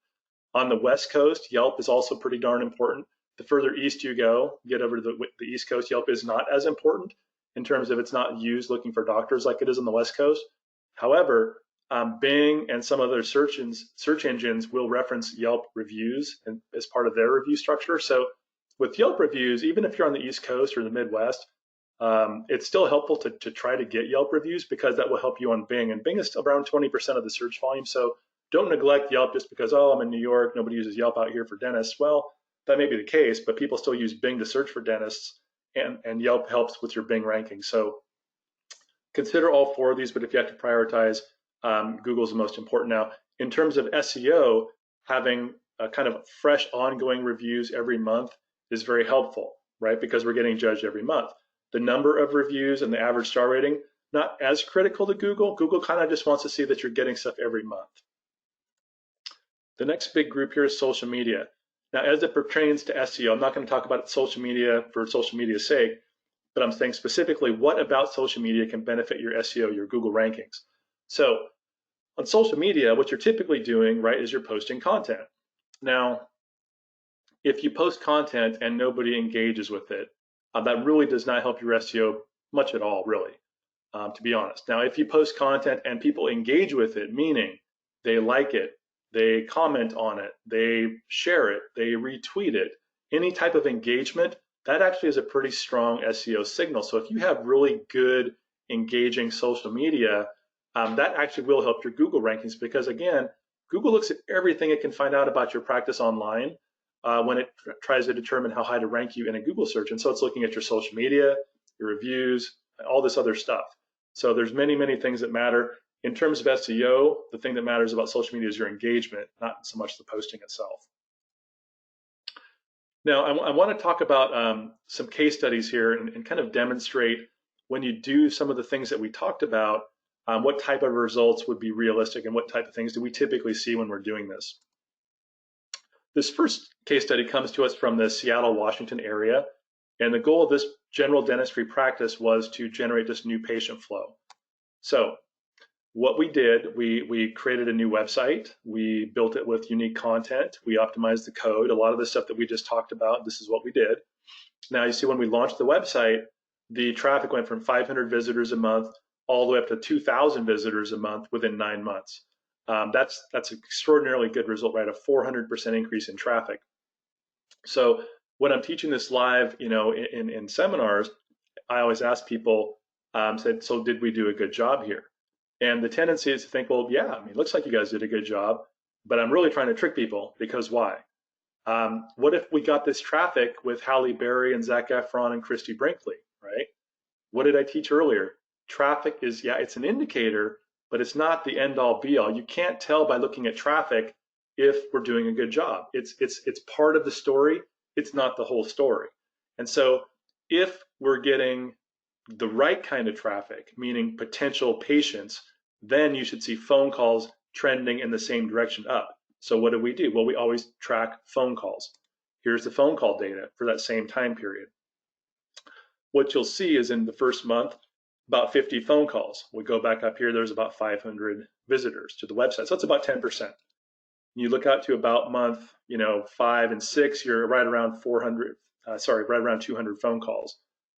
On the West Coast, Yelp is also pretty darn important. The further east you go, get over to the East Coast, Yelp is not as important in terms of it's not used looking for doctors like it is on the West Coast. However, Bing and some other search engines will reference Yelp reviews as part of their review structure. So with Yelp reviews, even if you're on the East Coast or the Midwest, it's still helpful to try to get Yelp reviews because that will help you on Bing. And Bing is around 20% of the search volume. So don't neglect Yelp just because, oh, I'm in New York, nobody uses Yelp out here for dentists. Well, that may be the case, but people still use Bing to search for dentists, and Yelp helps with your Bing ranking. So consider all four of these, but if you have to prioritize, Google's the most important. Now, in terms of SEO, having a kind of fresh ongoing reviews every month is very helpful, right? Because we're getting judged every month. The number of reviews and the average star rating, not as critical to Google. Google kind of just wants to see that you're getting stuff every month. The next big group here is social media. Now, as it pertains to SEO, I'm not going to talk about social media for social media's sake, but I'm saying specifically what about social media can benefit your SEO, your Google rankings. So on social media, what you're typically doing, right, is you're posting content. Now, if you post content and nobody engages with it, that really does not help your SEO much at all, really, to be honest. Now, if you post content and people engage with it, meaning they like it, they comment on it, they share it, they retweet it, any type of engagement, that actually is a pretty strong SEO signal. So if you have really good, engaging social media, that actually will help your Google rankings because, again, Google looks at everything it can find out about your practice online when it tries to determine how high to rank you in a Google search. And so it's looking at your social media, your reviews, all this other stuff. So there's many, many things that matter. In terms of SEO, the thing that matters about social media is your engagement, not so much the posting itself. Now, I want to talk about some case studies here and kind of demonstrate when you do some of the things that we talked about, what type of results would be realistic and what type of things do we typically see when we're doing this. This first case study comes to us from the Seattle, Washington area, and the goal of this general dentistry practice was to generate this new patient flow. So what we did, we created a new website, we built it with unique content, we optimized the code, a lot of the stuff that we just talked about, this is what we did. Now you see when we launched the website, the traffic went from 500 visitors a month all the way up to 2,000 visitors a month within 9 months. That's an extraordinarily good result, right? A 400% increase in traffic. So when I'm teaching this live, in seminars, I always ask people, so did we do a good job here? And the tendency is to think, well, yeah, I mean, it looks like you guys did a good job, but I'm really trying to trick people because why? What if we got this traffic with Halle Berry and Zac Efron and Christy Brinkley, right? What did I teach earlier? Traffic is, yeah, it's an indicator, but it's not the end all be all. You can't tell by looking at traffic if we're doing a good job. It's part of the story. It's not the whole story. And so if we're getting the right kind of traffic, meaning potential patients, then you should see phone calls trending in the same direction up. So what do? Well, we always track phone calls. Here's the phone call data for that same time period. What you'll see is in the first month, about 50 phone calls. We go back up here, there's about 500 visitors to the website. So it's about 10%. You look out to about month, 5 and 6, you're right around 200 phone calls.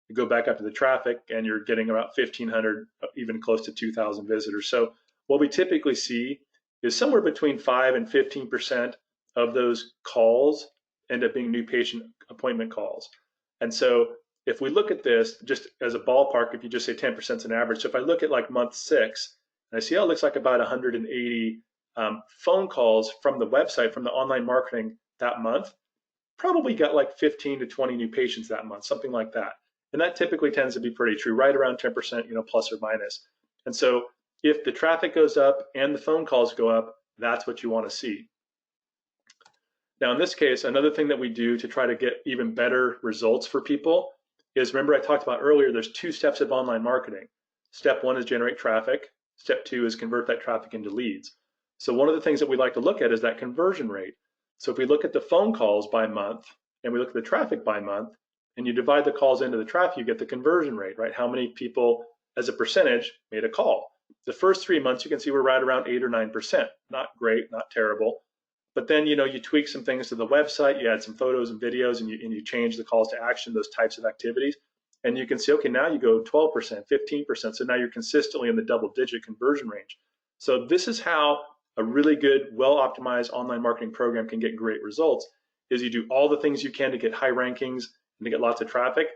You go back up to the traffic and you're getting about 1,500, even close to 2,000 visitors. So what we typically see is somewhere between 5 and 15% of those calls end up being new patient appointment calls. And so if we look at this just as a ballpark, if you just say 10% is an average, so if I look at like month 6, and I see, it looks like about 180 phone calls from the website, from the online marketing that month, probably got like 15 to 20 new patients that month, something like that. And that typically tends to be pretty true, right around 10%, plus or minus. And so if the traffic goes up and the phone calls go up, that's what you want to see. Now, in this case, another thing that we do to try to get even better results for people is, remember I talked about earlier, there's 2 steps of online marketing. Step 1 is generate traffic. Step 2 is convert that traffic into leads. So one of the things that we like to look at is that conversion rate. So if we look at the phone calls by month and we look at the traffic by month, and you divide the calls into the traffic, you get the conversion rate, right? How many people as a percentage made a call. The first 3 months, you can see we're right around 8 or 9%. Not great, not terrible. But then, you tweak some things to the website, you add some photos and videos, and you change the calls to action, those types of activities. And you can see, okay, now you go 12%, 15%. So now you're consistently in the double-digit conversion range. So this is how a really good, well-optimized online marketing program can get great results, is you do all the things you can to get high rankings and to get lots of traffic.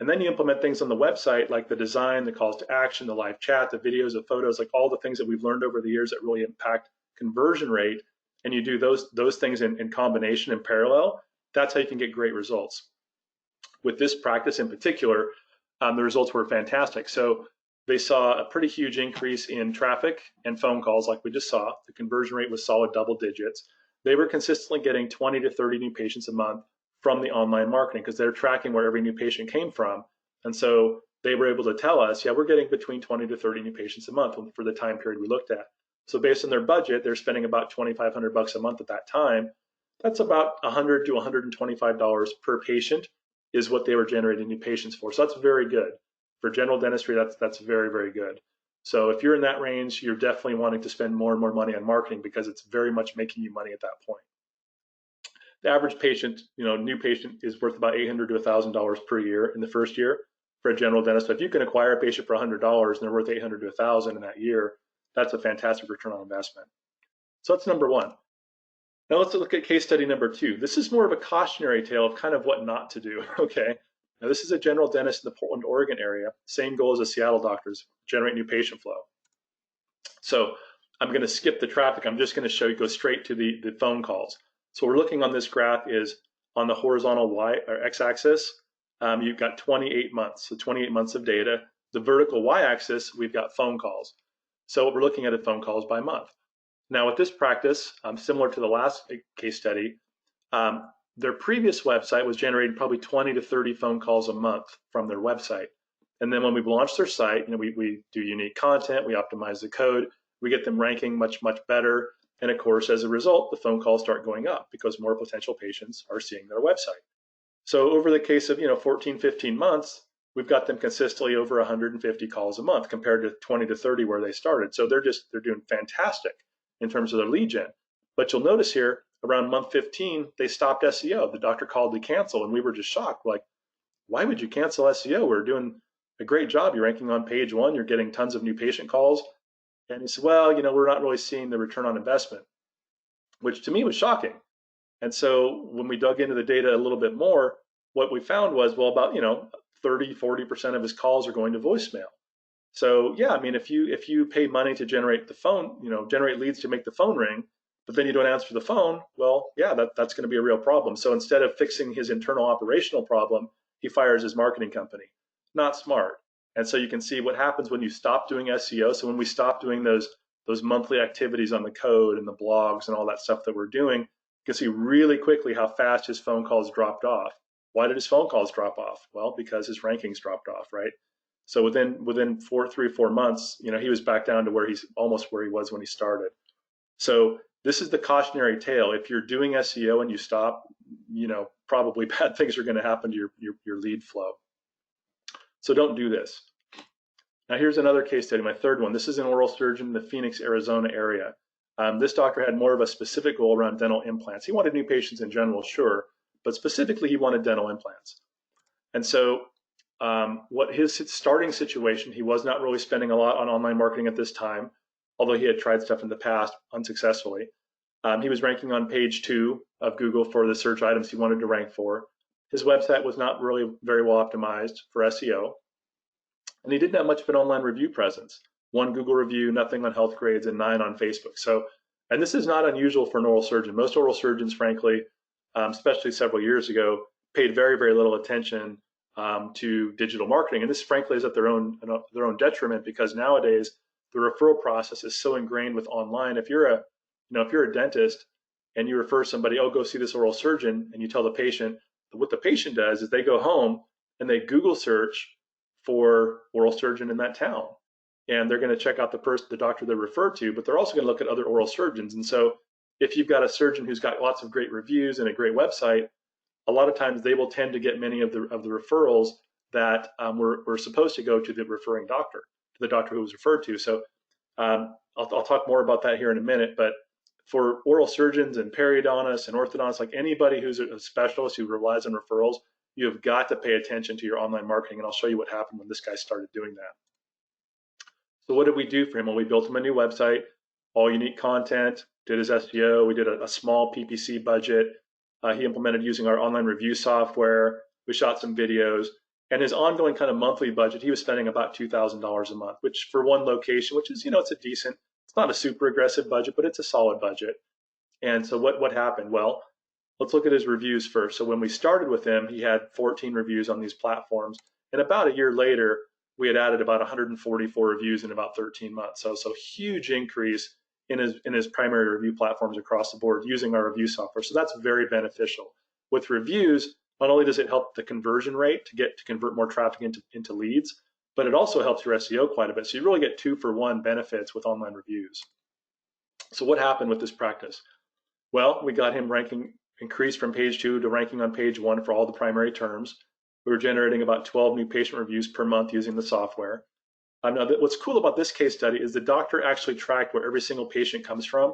And then you implement things on the website like the design, the calls to action, the live chat, the videos, the photos, like all the things that we've learned over the years that really impact conversion rate. And you do those things in combination, in parallel. That's how you can get great results. With this practice in particular, the results were fantastic. So they saw a pretty huge increase in traffic and phone calls like we just saw. The conversion rate was solid double digits. They were consistently getting 20 to 30 new patients a month from the online marketing because they're tracking where every new patient came from. And so they were able to tell us, yeah, we're getting between 20 to 30 new patients a month for the time period we looked at. So based on their budget, they're spending about $2,500 a month at that time. That's about $100 to $125 per patient is what they were generating new patients for. So that's very good. For general dentistry, that's very, very good. So if you're in that range, you're definitely wanting to spend more and more money on marketing because it's very much making you money at that point. The average patient, new patient is worth about $800 to $1,000 per year in the first year for a general dentist. So if you can acquire a patient for $100 and they're worth $800 to $1,000 in that year, that's a fantastic return on investment. So that's number one. Now let's look at case study number two. This is more of a cautionary tale of kind of what not to do, okay? Now this is a general dentist in the Portland, Oregon area. Same goal as the Seattle doctors, generate new patient flow. So I'm gonna skip the traffic. I'm just gonna show you, go straight to the phone calls. So we're looking on this graph is on the horizontal Y or X-axis, you've got 28 months, so 28 months of data. The vertical Y-axis, we've got phone calls. So we're looking at phone calls by month. Now with this practice, similar to the last case study, their previous website was generating probably 20 to 30 phone calls a month from their website. And then when we launched their site, we do unique content, we optimize the code, we get them ranking much, much better. And of course, as a result, the phone calls start going up because more potential patients are seeing their website. So over the case of 14, 15 months, we've got them consistently over 150 calls a month compared to 20 to 30 where they started. So they're doing fantastic in terms of their lead gen. But you'll notice here around month 15, they stopped SEO. The doctor called to cancel and we were just shocked. Like, why would you cancel SEO? We're doing a great job. You're ranking on page one. You're getting tons of new patient calls. And he said, well, we're not really seeing the return on investment, which to me was shocking. And so when we dug into the data a little bit more, what we found was, well, about 30, 40% of his calls are going to voicemail. So yeah, I mean, if you pay money to generate the phone, generate leads to make the phone ring, but then you don't answer the phone, well, yeah, that's going to be a real problem. So instead of fixing his internal operational problem, he fires his marketing company. Not smart. And so you can see what happens when you stop doing SEO. So when we stop doing those monthly activities on the code and the blogs and all that stuff that we're doing, you can see really quickly how fast his phone calls dropped off. Why did his phone calls drop off? Well, because his rankings dropped off, right? So within 3 or 4 months, he was back down to where he's almost where he was when he started. So this is the cautionary tale. If you're doing SEO and you stop, probably bad things are going to happen to your lead flow. So don't do this. Now here's another case study, my third one. This is an oral surgeon in the Phoenix, Arizona area. This doctor had more of a specific goal around dental implants. He wanted new patients in general, sure, but specifically he wanted dental implants. And so what his starting situation, he was not really spending a lot on online marketing at this time, although he had tried stuff in the past unsuccessfully. He was ranking on page 2 of Google for the search items he wanted to rank for. His website was not really very well optimized for SEO. And he didn't have much of an online review presence. 1 Google review, nothing on health grades, and 9 on Facebook. So, and this is not unusual for an oral surgeon. Most oral surgeons, frankly, especially several years ago, paid very, very little attention to digital marketing. And this, frankly, is at their own detriment because nowadays the referral process is so ingrained with online. If you're a dentist and you refer somebody, oh, go see this oral surgeon, and you tell the patient, what the patient does is they go home and they Google search for oral surgeon in that town. And they're going to check out the doctor they're referred to, but they're also going to look at other oral surgeons. And so if you've got a surgeon who's got lots of great reviews and a great website, a lot of times they will tend to get many of the referrals that were supposed to go to the referring doctor, to the doctor who was referred to. So I'll talk more about that here in a minute, but for oral surgeons and periodontists and orthodontists, like anybody who's a specialist who relies on referrals, you have got to pay attention to your online marketing. And I'll show you what happened when this guy started doing that. So what did we do for him? Well, we built him a new website, all unique content, did his SEO. We did a small PPC budget. He implemented using our online review software. We shot some videos. And his ongoing kind of monthly budget, he was spending about $2,000 a month, which for one location, which is, it's a decent, it's not a super aggressive budget, but it's a solid budget. And so what happened? Well, let's look at his reviews first. So when we started with him, he had 14 reviews on these platforms. And about a year later, we had added about 144 reviews in about 13 months. So huge increase in his primary review platforms across the board using our review software. So that's very beneficial. With reviews, not only does it help the conversion rate to convert more traffic into leads, but it also helps your SEO quite a bit. So you really get 2-for-1 benefits with online reviews. So what happened with this practice? Well, we got him ranking increased from page 2 to ranking on page 1 for all the primary terms. We were generating about 12 new patient reviews per month using the software. Now, what's cool about this case study is the doctor actually tracked where every single patient comes from,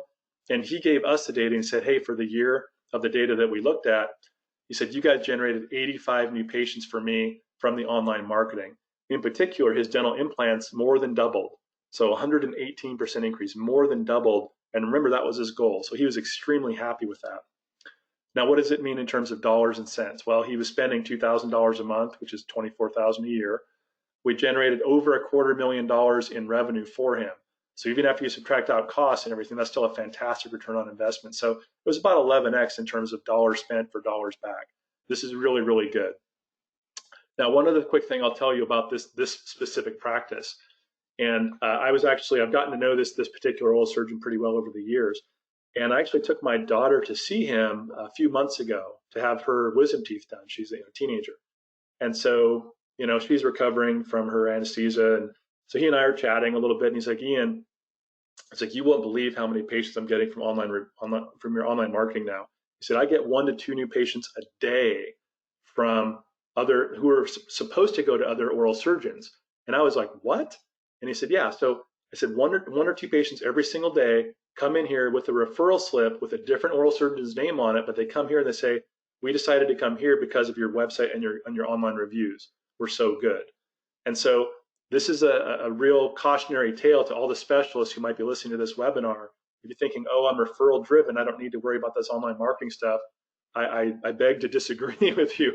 and he gave us the data and said, hey, for the year of the data that we looked at, he said, you guys generated 85 new patients for me from the online marketing. In particular, his dental implants more than doubled. So 118% increase, more than doubled. And remember, that was his goal. So he was extremely happy with that. Now, what does it mean in terms of dollars and cents? Well, he was spending $2,000 a month, which is $24,000 a year. We generated over $250,000 in revenue for him. So even after you subtract out costs and everything, that's still a fantastic return on investment. So it was about 11x in terms of dollars spent for dollars back. This is really, really good. Now, one other quick thing I'll tell you about this specific practice. And I've gotten to know this particular oral surgeon pretty well over the years. And I actually took my daughter to see him a few months ago to have her wisdom teeth done. She's a teenager. And so, she's recovering from her anesthesia. And so he and I are chatting a little bit. And he's like, Ian, it's like, you won't believe how many patients I'm getting from your online marketing now. He said, I get 1 to 2 new patients a day from who are supposed to go to other oral surgeons. And I was like, what? And he said, yeah. So I said, one or two patients every single day come in here with a referral slip with a different oral surgeon's name on it, but they come here and they say, we decided to come here because of your website and your online reviews. We're so good. And so this is a real cautionary tale to all the specialists who might be listening to this webinar. If you're thinking, oh, I'm referral driven, I don't need to worry about this online marketing stuff, I beg to disagree with you.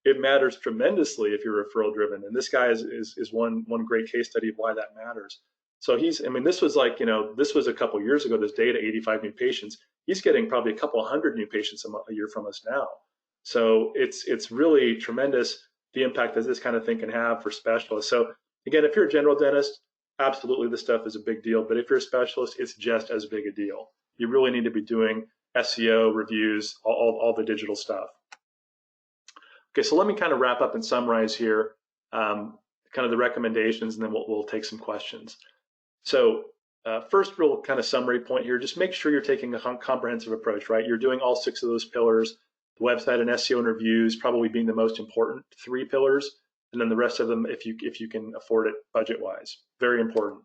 It matters tremendously if you're referral driven. And this guy is one great case study of why that matters. So this was this was a couple years ago, this data, 85 new patients. He's getting probably a couple hundred new patients a year from us now. So it's really tremendous the impact that this kind of thing can have for specialists. So again, if you're a general dentist, absolutely this stuff is a big deal. But if you're a specialist, it's just as big a deal. You really need to be doing SEO, reviews, all the digital stuff. Okay, so let me kind of wrap up and summarize here kind of the recommendations, and then we'll take some questions. So first real kind of summary point here, just make sure you're taking a comprehensive approach, right? You're doing all 6 of those pillars, the website and SEO and reviews probably being the most important 3 pillars, and then the rest of them, if you can afford it budget-wise, very important.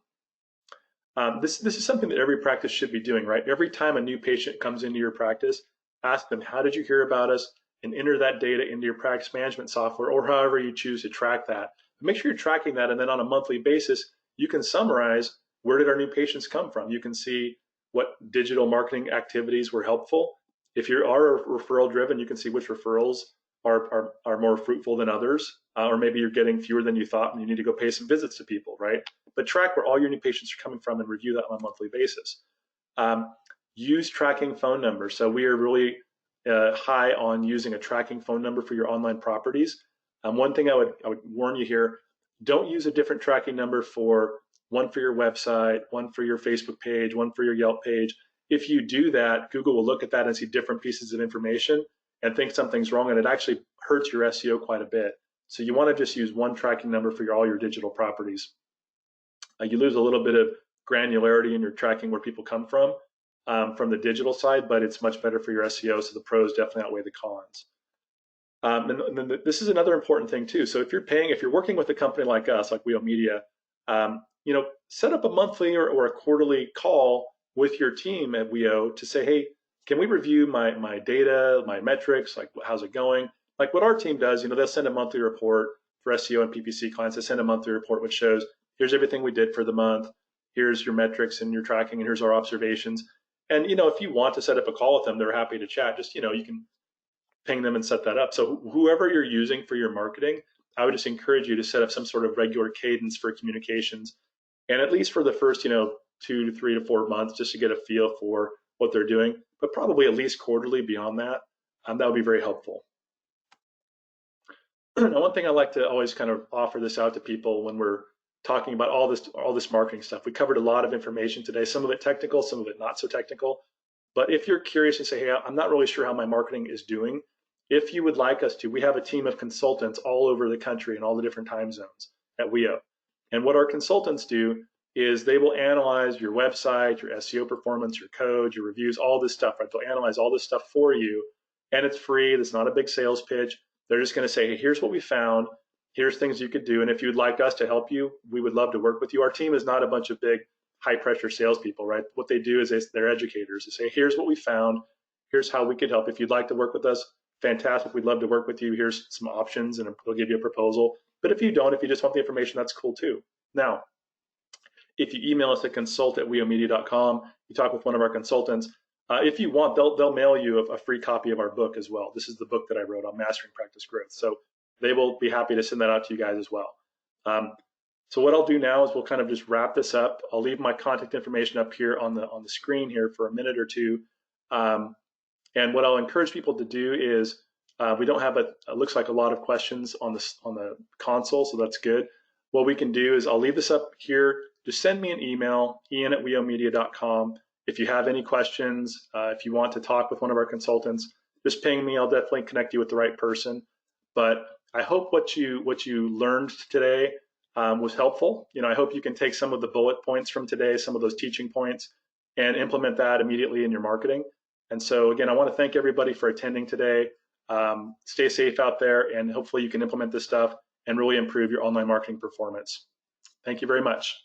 This is something that every practice should be doing, right? Every time a new patient comes into your practice, ask them, how did you hear about us? And enter that data into your practice management software or however you choose to track that. But make sure you're tracking that, and then on a monthly basis, you can summarize where did our new patients come from. You can see what digital marketing activities were helpful. If you are referral driven, you can see which referrals are more fruitful than others, or maybe you're getting fewer than you thought and you need to go pay some visits to people, right? But track where all your new patients are coming from and review that on a monthly basis. Use tracking phone numbers. So we are really high on using a tracking phone number for your online properties. One thing I would warn you here, don't use a different tracking number for one for your website, one for your Facebook page, one for your Yelp page. If you do that, Google will look at that and see different pieces of information and think something's wrong, and it actually hurts your SEO quite a bit. So you want to just use one tracking number for all your digital properties. You lose a little bit of granularity in your tracking where people come from the digital side, but it's much better for your SEO, so the pros definitely outweigh the cons. And then this is another important thing too. So if you're working with a company like us, like WEO Media, set up a monthly or a quarterly call with your team at WEO to say, hey, can we review my data, my metrics, like how's it going? Like what our team does, they'll send a monthly report for SEO and PPC clients. They send a monthly report which shows here's everything we did for the month, here's your metrics and your tracking, and here's our observations. And if you want to set up a call with them, they're happy to chat. Just you can ping them and set that up. So whoever you're using for your marketing, I would just encourage you to set up some sort of regular cadence for communications, and at least for the first 2 to 3 to 4 months, just to get a feel for what they're doing, but probably at least quarterly beyond that. That would be very helpful. Now, one thing I like to always kind of offer this out to people when we're talking about all this marketing stuff. We covered a lot of information today, some of it technical, some of it not so technical. But if you're curious and say, hey, I'm not really sure how my marketing is doing, if you would like us to, we have a team of consultants all over the country in all the different time zones at WEO. And what our consultants do is they will analyze your website, your SEO performance, your code, your reviews, all this stuff, right? They'll analyze all this stuff for you, and it's free. It's not a big sales pitch. They're just going to say, hey, here's what we found. Here's things you could do. And if you'd like us to help you, we would love to work with you. Our team is not a bunch of big, high-pressure salespeople, right? What they do is they're educators. They say, here's what we found. Here's how we could help. If you'd like to work with us, fantastic. We'd love to work with you. Here's some options, and they'll give you a proposal. But if you don't, if you just want the information, that's cool too. Now, if you email us at consult@weomedia.com, you talk with one of our consultants. If you want, they'll mail you a free copy of our book as well. This is the book that I wrote on mastering practice growth. So they will be happy to send that out to you guys as well. So what I'll do now is we'll kind of just wrap this up. I'll leave my contact information up here on the screen here for a minute or two. And what I'll encourage people to do is we don't have it looks like a lot of questions on the console, so that's good. What we can do is I'll leave this up here. Just send me an email, ian@weomedia.com. If you have any questions, if you want to talk with one of our consultants, just ping me. I'll definitely connect you with the right person. But I hope what you learned today was helpful. I hope you can take some of the bullet points from today, some of those teaching points, and implement that immediately in your marketing. And so again, I want to thank everybody for attending today. Stay safe out there, and hopefully you can implement this stuff and really improve your online marketing performance. Thank you very much.